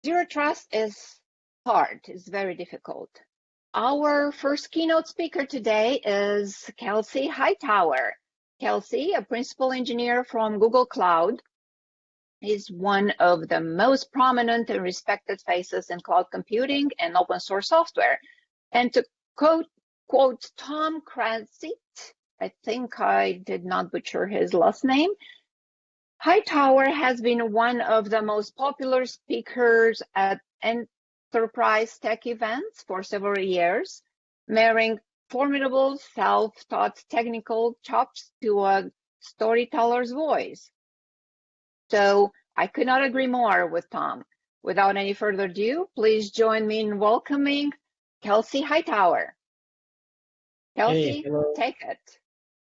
Zero trust is hard, it's very difficult. Our first keynote speaker today is Kelsey Hightower. Kelsey, a principal engineer from Google Cloud, is one of the most prominent and respected faces in cloud computing and open source software. And to quote Tom Kranzit, I think I did not butcher his last name, Hightower has been one of the most popular speakers at enterprise tech events for several years, marrying formidable self-taught technical chops to a storyteller's voice. So I could not agree more with Tom. Without any further ado, please join me in welcoming Kelsey Hightower. Hey, Kelsey, hello. take it.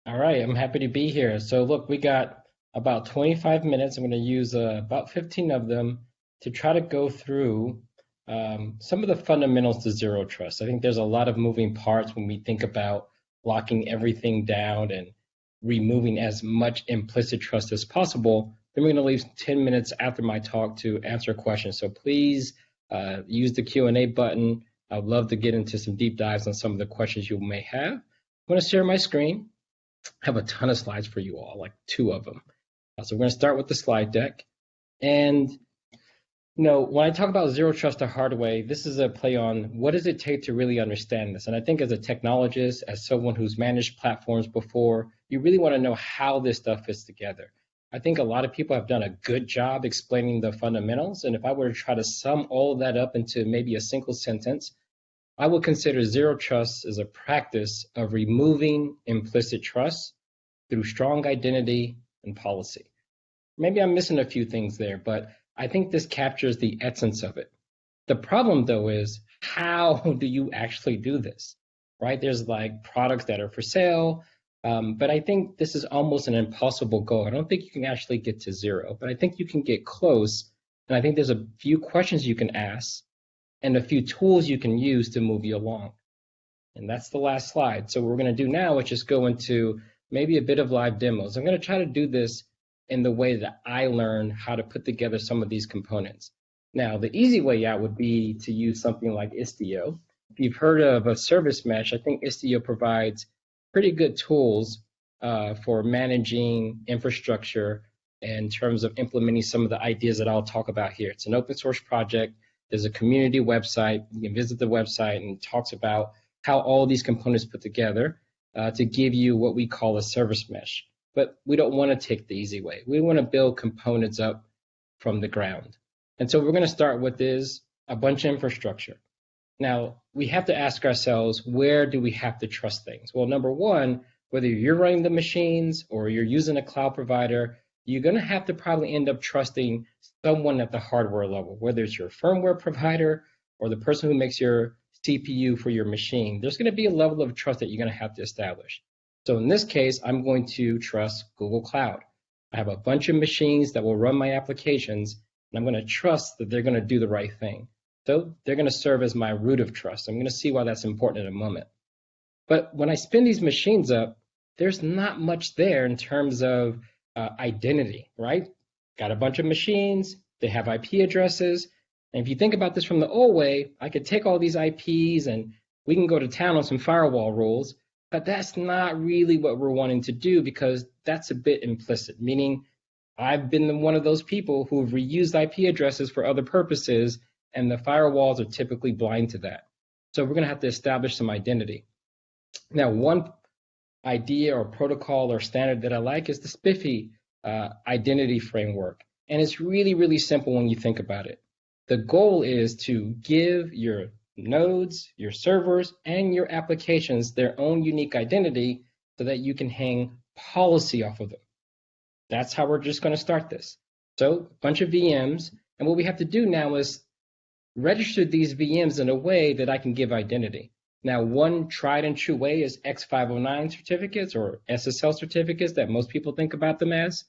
All right, I'm happy to be here. So look, we got about 25 minutes. I'm going to use about 15 of them to try to go through some of the fundamentals to zero trust. I think there's a lot of moving parts when we think about locking everything down and removing as much implicit trust as possible. Then we're going to leave 10 minutes after my talk to answer questions. So please use the Q&A button. I'd love to get into some deep dives on some of the questions you may have. I'm going to share my screen. I have a ton of slides for you all, like 2 of them. So we're going to start with the slide deck. And when I talk about zero trust the hard way, this is a play on what does it take to really understand this? And I think as a technologist, as someone who's managed platforms before, you really want to know how this stuff fits together. I think a lot of people have done a good job explaining the fundamentals. And if I were to try to sum all of that up into maybe a single sentence, I would consider zero trust as a practice of removing implicit trust through strong identity and policy. Maybe I'm missing a few things there, but I think this captures the essence of it. The problem, though, is how do you actually do this, right? There's like products that are for sale, but I think this is almost an impossible goal. I don't think you can actually get to zero, but I think you can get close. And I think there's a few questions you can ask and a few tools you can use to move you along. And that's the last slide. So what we're going to do now is just go into maybe a bit of live demos. I'm going to try to do this in the way that I learned how to put together some of these components. Now, the easy way out would be to use something like Istio. If you've heard of a service mesh, I think Istio provides pretty good tools for managing infrastructure in terms of implementing some of the ideas that I'll talk about here. It's an open source project. There's a community website. You can visit the website and it talks about how all these components put together to give you what we call a service mesh. But we don't want to take the easy way. We want to build components up from the ground. And so what we're going to start with is a bunch of infrastructure. Now, we have to ask ourselves, where do we have to trust things? Well, number one, whether you're running the machines or you're using a cloud provider, you're going to have to probably end up trusting someone at the hardware level, whether it's your firmware provider or the person who makes your CPU for your machine. There's going to be a level of trust that you're going to have to establish. So in this case, I'm going to trust Google Cloud. I have a bunch of machines that will run my applications, and I'm going to trust that they're going to do the right thing. So they're going to serve as my root of trust. I'm going to see why that's important in a moment. But when I spin these machines up, there's not much there in terms of identity, right? Got a bunch of machines, they have IP addresses. And if you think about this from the old way, I could take all these IPs and we can go to town on some firewall rules, but that's not really what we're wanting to do because that's a bit implicit, meaning I've been one of those people who have reused IP addresses for other purposes, and the firewalls are typically blind to that. So we're going to have to establish some identity. Now, one idea or protocol or standard that I like is the SPIFFE identity framework. And it's really, really simple when you think about it. The goal is to give your nodes, your servers, and your applications their own unique identity so that you can hang policy off of them. That's how we're just going to start this. So a bunch of VMs, and what we have to do now is register these VMs in a way that I can give identity. Now, one tried and true way is X509 certificates or SSL certificates that most people think about them as.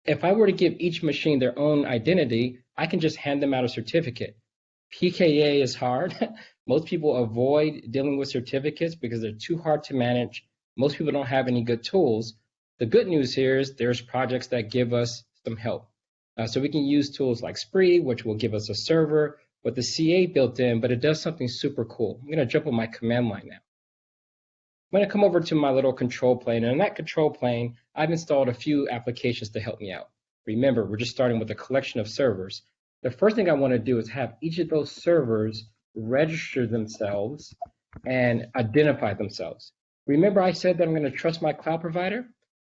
If I were to give each machine their own identity, I can just hand them out a certificate. PKA is hard. Most people avoid dealing with certificates because they're too hard to manage. Most people don't have any good tools. The good news here is there's projects that give us some help. So we can use tools like Spree, which will give us a server with the CA built in, but it does something super cool. I'm going to jump on my command line now. I'm going to come over to my little control plane, and in that control plane, I've installed a few applications to help me out. Remember, we're just starting with a collection of servers. The first thing I want to do is have each of those servers register themselves and identify themselves. Remember I said that I'm going to trust my cloud provider?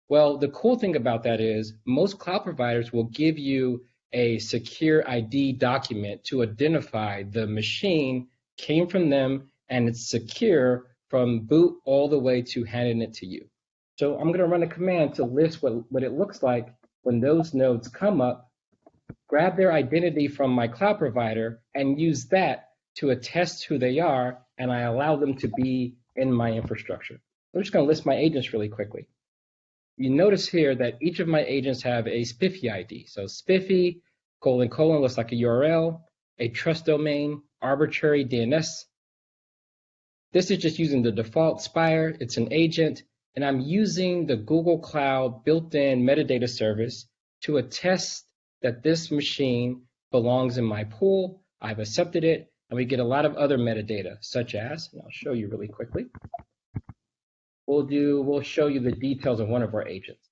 Well, the cool thing about that is most cloud providers will give you a secure ID document to identify the machine came from them and it's secure from boot all the way to handing it to you. So I'm going to run a command to list what it looks like when those nodes come up, grab their identity from my cloud provider, and use that to attest who they are, and I allow them to be in my infrastructure. I'm just going to list my agents really quickly. You notice here that each of my agents have a SPIFFE ID. So SPIFFE, : looks like a URL, a trust domain, arbitrary DNS. This is just using the default Spire. It's an agent, and I'm using the Google Cloud built-in metadata service to attest that this machine belongs in my pool. I've accepted it, and we get a lot of other metadata, such as, and I'll show you really quickly. We'll show you the details of one of our agents.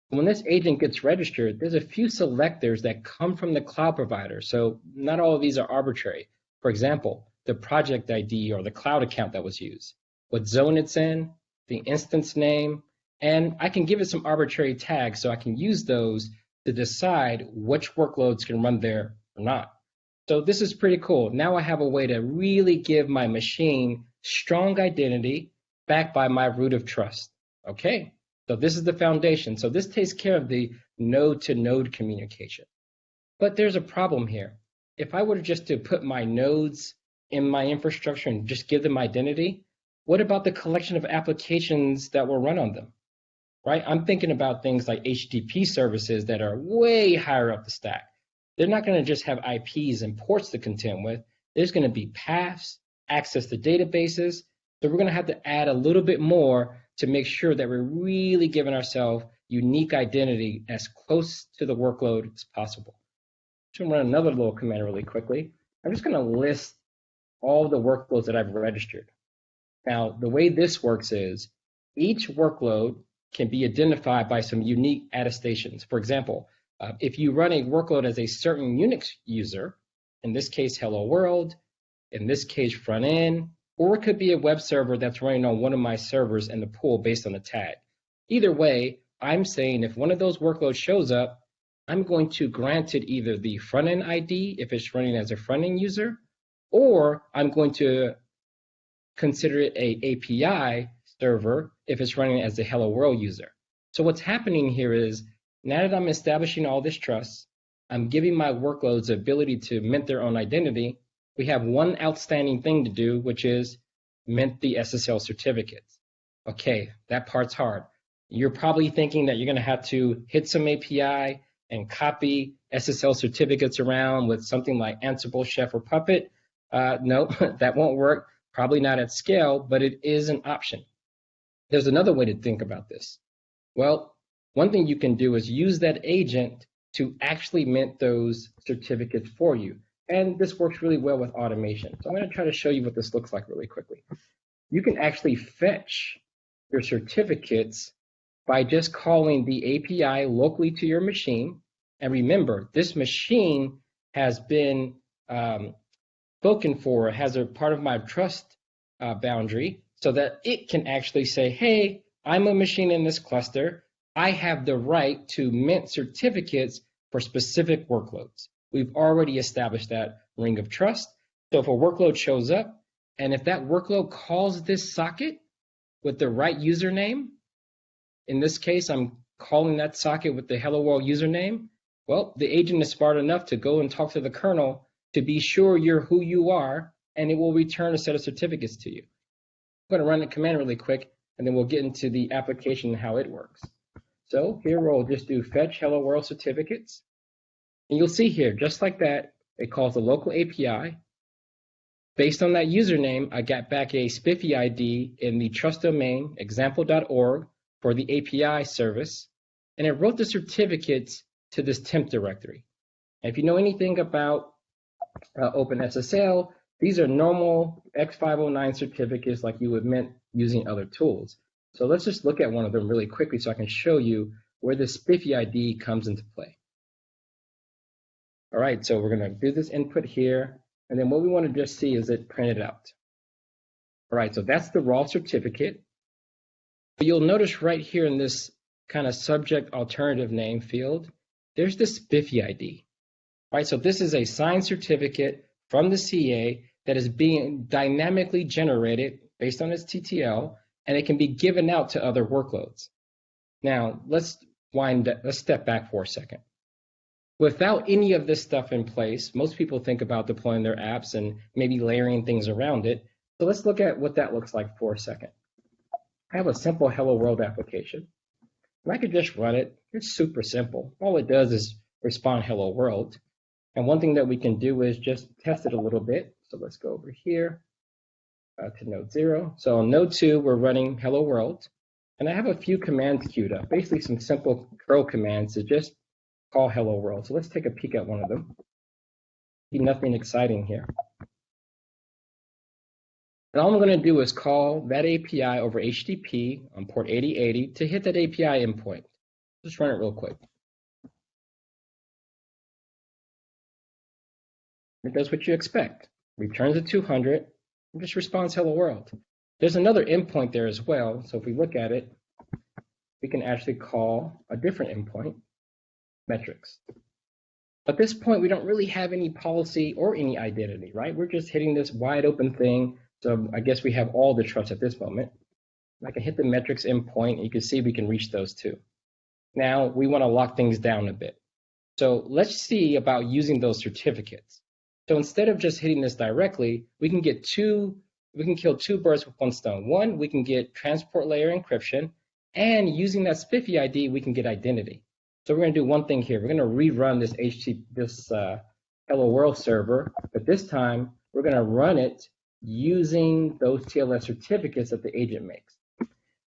When this agent gets registered, there's a few selectors that come from the cloud provider. So not all of these are arbitrary. For example, the project ID or the cloud account that was used, what zone it's in, the instance name, and I can give it some arbitrary tags so I can use those to decide which workloads can run there or not. So this is pretty cool. Now I have a way to really give my machine strong identity backed by my root of trust. Okay, so this is the foundation. So this takes care of the node-to-node communication. But there's a problem here. If I were just to put my nodes in my infrastructure and just give them identity, what about the collection of applications that will run on them, right? I'm thinking about things like HTTP services that are way higher up the stack. They're not going to just have IPs and ports to contend with. There's going to be paths, access to databases. So we're going to have to add a little bit more to make sure that we're really giving ourselves unique identity as close to the workload as possible. I'm going to run another little command really quickly. I'm just going to list all the workloads that I've registered. Now, the way this works is each workload can be identified by some unique attestations. For example, if you run a workload as a certain Unix user, in this case, hello world, in this case, front end, or it could be a web server that's running on one of my servers in the pool based on the tag. Either way, I'm saying if one of those workloads shows up, I'm going to grant it either the front end ID if it's running as a front end user, or I'm going to consider it an API server if it's running as a hello world user. So what's happening here is now that I'm establishing all this trust, I'm giving my workloads the ability to mint their own identity. We have one outstanding thing to do, which is mint the SSL certificates. Okay, that part's hard. You're probably thinking that you're going to have to hit some API and copy SSL certificates around with something like Ansible, Chef, or Puppet. No, that won't work. Probably not at scale, but it is an option. There's another way to think about this. Well, one thing you can do is use that agent to actually mint those certificates for you. And this works really well with automation. So I'm going to try to show you what this looks like really quickly. You can actually fetch your certificates by just calling the API locally to your machine. And remember, this machine has been spoken for, has a part of my trust boundary, so that it can actually say, hey, I'm a machine in this cluster. I have the right to mint certificates for specific workloads. We've already established that ring of trust. So if a workload shows up, and if that workload calls this socket with the right username, in this case, I'm calling that socket with the hello world username, well, the agent is smart enough to go and talk to the kernel to be sure you're who you are, and it will return a set of certificates to you. I'm going to run the command really quick, and then we'll get into the application and how it works. So here we'll just do fetch hello world certificates. And you'll see here, just like that, it calls the local API. Based on that username, I got back a SPIFFE ID in the trust domain, example.org, for the API service. And it wrote the certificates to this temp directory. And if you know anything about OpenSSL, these are normal X509 certificates like you would meant using other tools. So let's just look at one of them really quickly so I can show you where the SPIFFE ID comes into play. All right, so we're going to do this input here, and then what we want to just see is it printed out. All right, so that's the raw certificate. But you'll notice right here in this kind of subject alternative name field, there's the SPIFFE ID. All right, so this is a signed certificate from the CA that is being dynamically generated based on its TTL, and it can be given out to other workloads. Now, let's step back for a second. Without any of this stuff in place, most people think about deploying their apps and maybe layering things around it. So let's look at what that looks like for a second. I have a simple Hello World application. And I could just run it. It's super simple. All it does is respond Hello World. And one thing that we can do is just test it a little bit. So let's go over here to node 0. So on node 2, we're running Hello World. And I have a few commands queued up, basically some simple curl commands to just call Hello World. So let's take a peek at one of them. Nothing exciting here. And all I'm going to do is call that API over HTTP on port 8080 to hit that API endpoint. Just run it real quick. It does what you expect. Returns a 200 and just responds Hello World. There's another endpoint there as well. So if we look at it, we can actually call a different endpoint, metrics. At this point, we don't really have any policy or any identity, right? We're just hitting this wide open thing. So I guess we have all the trust at this moment. I can hit the metrics endpoint, and you can see we can reach those too. Now we want to lock things down a bit. So let's see about using those certificates. So instead of just hitting this directly, we can kill two birds with one stone. One, we can get transport layer encryption, and using that SPIFFE ID, we can get identity. So we're going to do one thing here. We're going to rerun this Hello World server, but this time we're going to run it using those TLS certificates that the agent makes.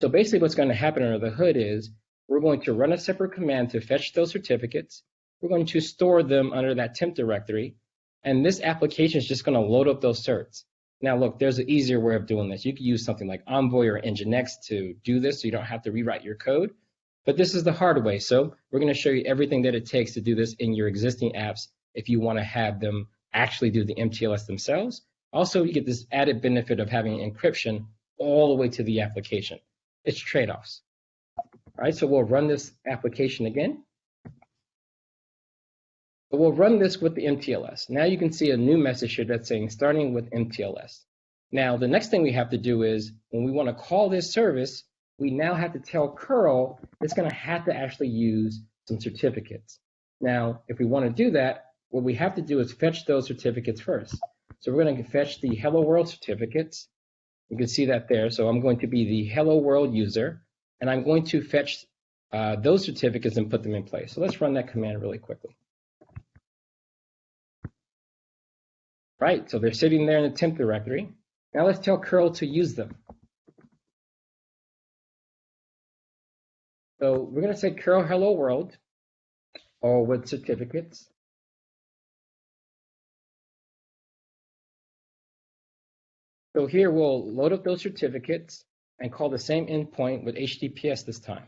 So basically what's going to happen under the hood is we're going to run a separate command to fetch those certificates. We're going to store them under that temp directory, and this application is just going to load up those certs. Now look, there's an easier way of doing this. You could use something like Envoy or Nginx to do this so you don't have to rewrite your code. But this is the hard way. So we're going to show you everything that it takes to do this in your existing apps if you want to have them actually do the MTLS themselves. Also, you get this added benefit of having encryption all the way to the application. It's trade-offs. All right, so we'll run this application again. But we'll run this with the MTLS. Now you can see a new message here that's saying starting with MTLS. Now the next thing we have to do is when we want to call this service, we now have to tell curl it's going to have to actually use some certificates. Now, if we want to do that, what we have to do is fetch those certificates first. So we're going to fetch the Hello World certificates. You can see that there. So I'm going to be the Hello World user, and I'm going to fetch those certificates and put them in place. So let's run that command really quickly. Right, so they're sitting there in the temp directory. Now let's tell curl to use them. So we're going to say curl Hello World, or with certificates. So here we'll load up those certificates and call the same endpoint with HTTPS this time.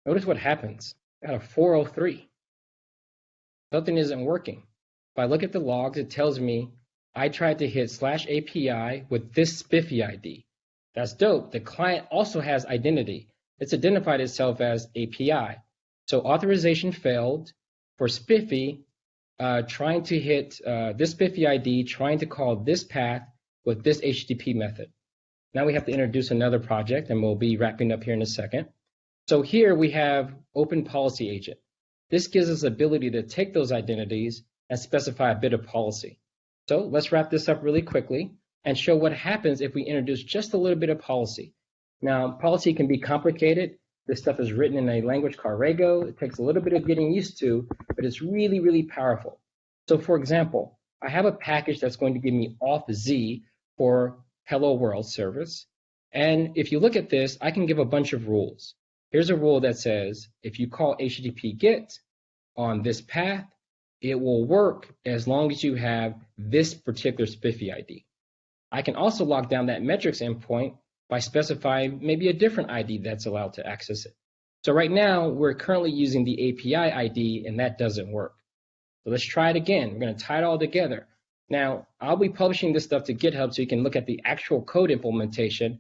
Notice what happens. Got a 403. Something isn't working. If I look at the logs, it tells me I tried to hit /API with this SPIFFE ID. That's dope. The client also has identity. It's identified itself as API. So authorization failed for SPIFFE trying to hit this SPIFFE ID, trying to call this path with this HTTP method. Now we have to introduce another project, and we'll be wrapping up here in a second. So here we have Open Policy Agent. This gives us the ability to take those identities and specify a bit of policy. So let's wrap this up really quickly and show what happens if we introduce just a little bit of policy. Now, policy can be complicated. This stuff is written in a language called Rego. It takes a little bit of getting used to, but it's really, really powerful. So for example, I have a package that's going to give me auth Z for Hello World service. And if you look at this, I can give a bunch of rules. Here's a rule that says if you call HTTP GET on this path, it will work as long as you have this particular SPIFFE ID. I can also lock down that metrics endpoint by specifying maybe a different ID that's allowed to access it. So right now, we're currently using the API ID, and that doesn't work. So let's try it again. We're going to tie it all together. Now, I'll be publishing this stuff to GitHub so you can look at the actual code implementation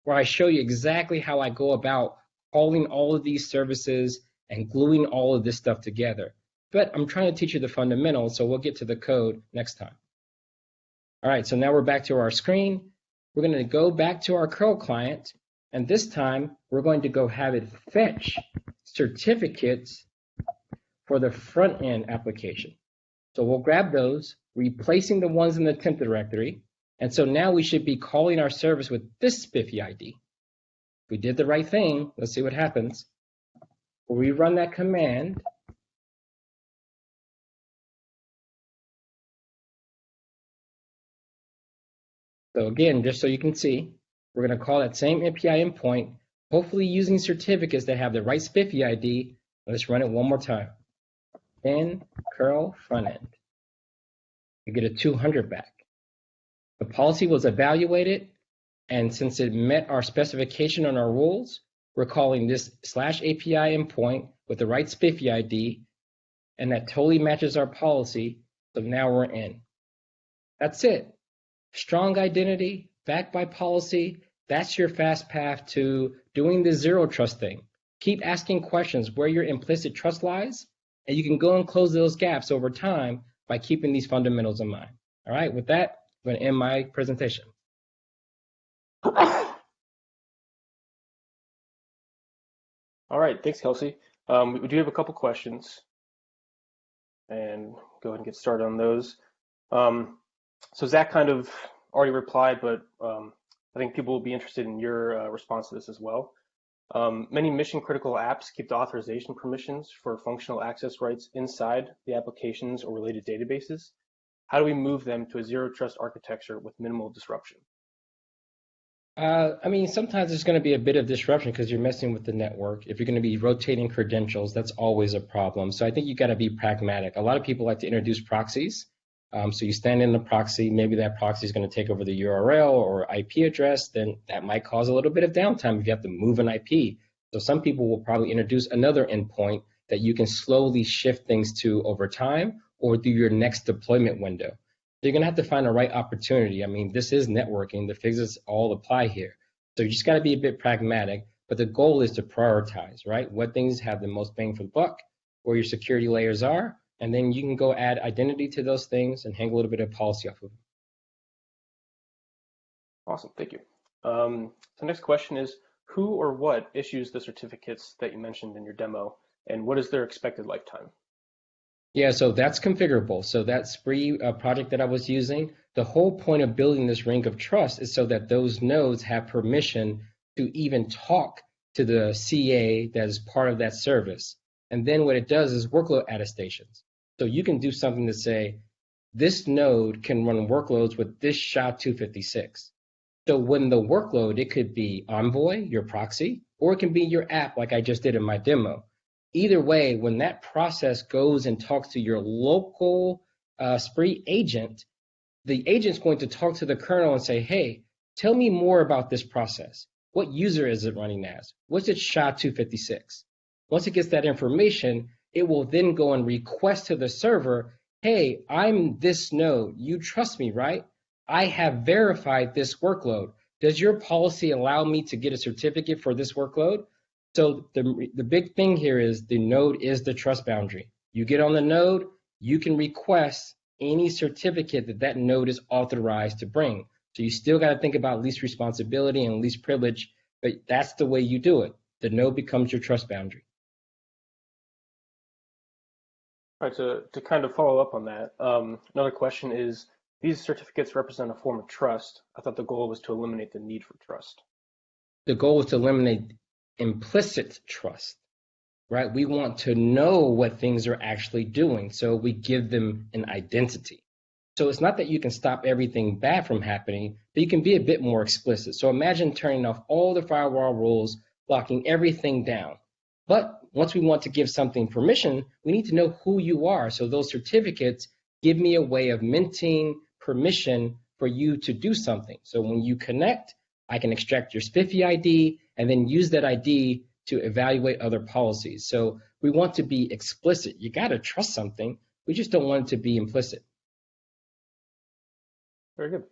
where I show you exactly how I go about calling all of these services and gluing all of this stuff together. But I'm trying to teach you the fundamentals, so we'll get to the code next time. All right, so now we're back to our screen. We're going to go back to our curl client, and this time we're going to go have it fetch certificates for the front end application. So we'll grab those, replacing the ones in the temp directory. And so now we should be calling our service with this SPIFFE ID. If we did the right thing, let's see what happens. We'll rerun that command. So again, just so you can see, we're going to call that same API endpoint, hopefully using certificates that have the right SPIFFE ID. Let's run it one more time. In curl front end. We get a 200 back. The policy was evaluated, and since it met our specification on our rules, we're calling this /API endpoint with the right SPIFFE ID, and that totally matches our policy, so now we're in. That's it. Strong identity, backed by policy, that's your fast path to doing the zero trust thing. Keep asking questions where your implicit trust lies, and you can go and close those gaps over time by keeping these fundamentals in mind. All right, with that, I'm going to end my presentation. All right, thanks, Kelsey. We do have a couple questions, and go ahead and get started on those. So Zach kind of already replied, but I think people will be interested in your response to this as well. Many mission-critical apps keep the authorization permissions for functional access rights inside the applications or related databases. How do we move them to a zero-trust architecture with minimal disruption? I mean, sometimes there's going to be a bit of disruption because you're messing with the network. If you're going to be rotating credentials, that's always a problem. So I think you got to be pragmatic. A lot of people like to introduce proxies. So you stand in the proxy, maybe that proxy is going to take over the URL or IP address, then that might cause a little bit of downtime if you have to move an IP. So some people will probably introduce another endpoint that you can slowly shift things to over time or through your next deployment window. You're going to have to find the right opportunity. I mean, this is networking. The physics all apply here. So you just got to be a bit pragmatic, but the goal is to prioritize, right? What things have the most bang for the buck, where your security layers are, and then you can go add identity to those things and hang a little bit of policy off of them. Awesome, thank you. So next question is, who or what issues the certificates that you mentioned in your demo, and what is their expected lifetime? Yeah, so that's configurable. So that Spree project that I was using, the whole point of building this ring of trust is so that those nodes have permission to even talk to the CA that is part of that service. And then what it does is workload attestations. So you can do something to say, this node can run workloads with this SHA-256. So when the workload, it could be Envoy, your proxy, or it can be your app like I just did in my demo. Either way, when that process goes and talks to your local Spree agent, the agent's going to talk to the kernel and say, hey, tell me more about this process. What user is it running as? What's its SHA-256? Once it gets that information, it will then go and request to the server, hey, I'm this node. You trust me, right? I have verified this workload. Does your policy allow me to get a certificate for this workload? So the big thing here is the node is the trust boundary. You get on the node, you can request any certificate that that node is authorized to bring. So you still got to think about least responsibility and least privilege, but that's the way you do it. The node becomes your trust boundary. All right, so to kind of follow up on that, another question is, these certificates represent a form of trust. I thought the goal was to eliminate the need for trust. The goal is to eliminate implicit trust, right? We want to know what things are actually doing, so we give them an identity. So it's not that you can stop everything bad from happening, but you can be a bit more explicit. So imagine turning off all the firewall rules, locking everything down. But once we want to give something permission, we need to know who you are. So those certificates give me a way of minting permission for you to do something. So when you connect, I can extract your SPIFFE ID and then use that ID to evaluate other policies. So we want to be explicit. You got to trust something. We just don't want it to be implicit. Very good.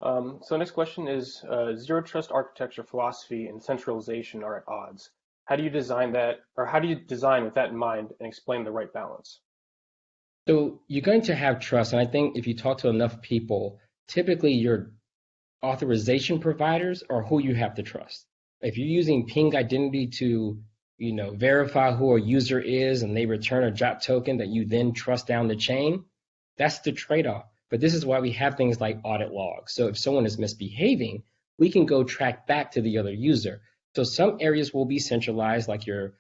So next question is, zero trust architecture philosophy and centralization are at odds. How do you design that, or how do you design with that in mind and explain the right balance? So you're going to have trust, and I think if you talk to enough people, typically your authorization providers are who you have to trust. If you're using ping identity to, verify who a user is and they return a JOT token that you then trust down the chain, that's the trade-off. But this is why we have things like audit logs. So if someone is misbehaving, we can go track back to the other user. So some areas will be centralized, like your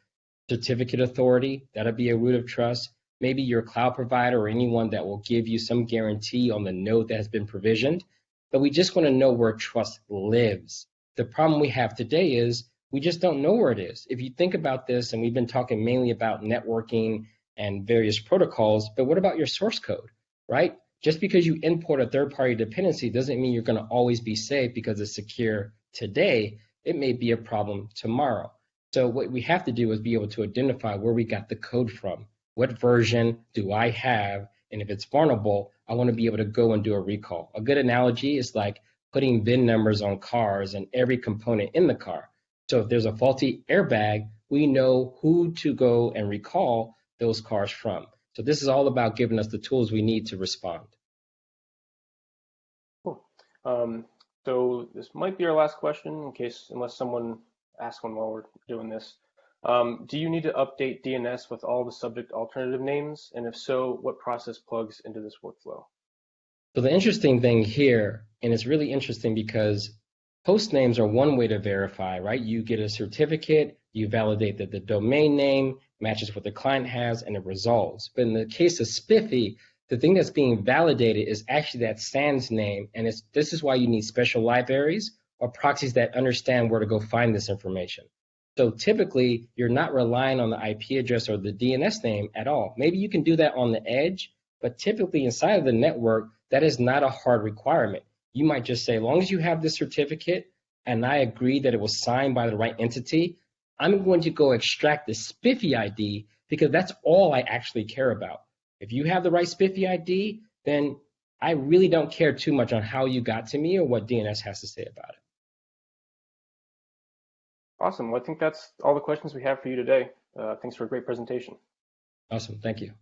certificate authority, that'll be a root of trust. Maybe your cloud provider or anyone that will give you some guarantee on the node that has been provisioned. But we just want to know where trust lives. The problem we have today is we just don't know where it is. If you think about this, and we've been talking mainly about networking and various protocols, but what about your source code, right? Just because you import a third-party dependency doesn't mean you're going to always be safe because it's secure today. It may be a problem tomorrow. So what we have to do is be able to identify where we got the code from. What version do I have? And if it's vulnerable, I want to be able to go and do a recall. A good analogy is like putting VIN numbers on cars and every component in the car. So if there's a faulty airbag, we know who to go and recall those cars from. So this is all about giving us the tools we need to respond. Cool. So this might be our last question unless someone asks one while we're doing this. Do you need to update DNS with all the subject alternative names? And if so, what process plugs into this workflow? So the interesting thing here, and it's really interesting because host names are one way to verify, right? You get a certificate, you validate that the domain name matches what the client has, and it resolves. But in the case of SPIFFE, the thing that's being validated is actually that SANS name, and this is why you need special libraries or proxies that understand where to go find this information. So typically, you're not relying on the IP address or the DNS name at all. Maybe you can do that on the edge, but typically inside of the network, that is not a hard requirement. You might just say, as long as you have this certificate and I agree that it was signed by the right entity, I'm going to go extract the SPIFFE ID because that's all I actually care about. If you have the right SPIFFE ID, then I really don't care too much on how you got to me or what DNS has to say about it. Awesome. Well, I think that's all the questions we have for you today. Thanks for a great presentation. Awesome. Thank you.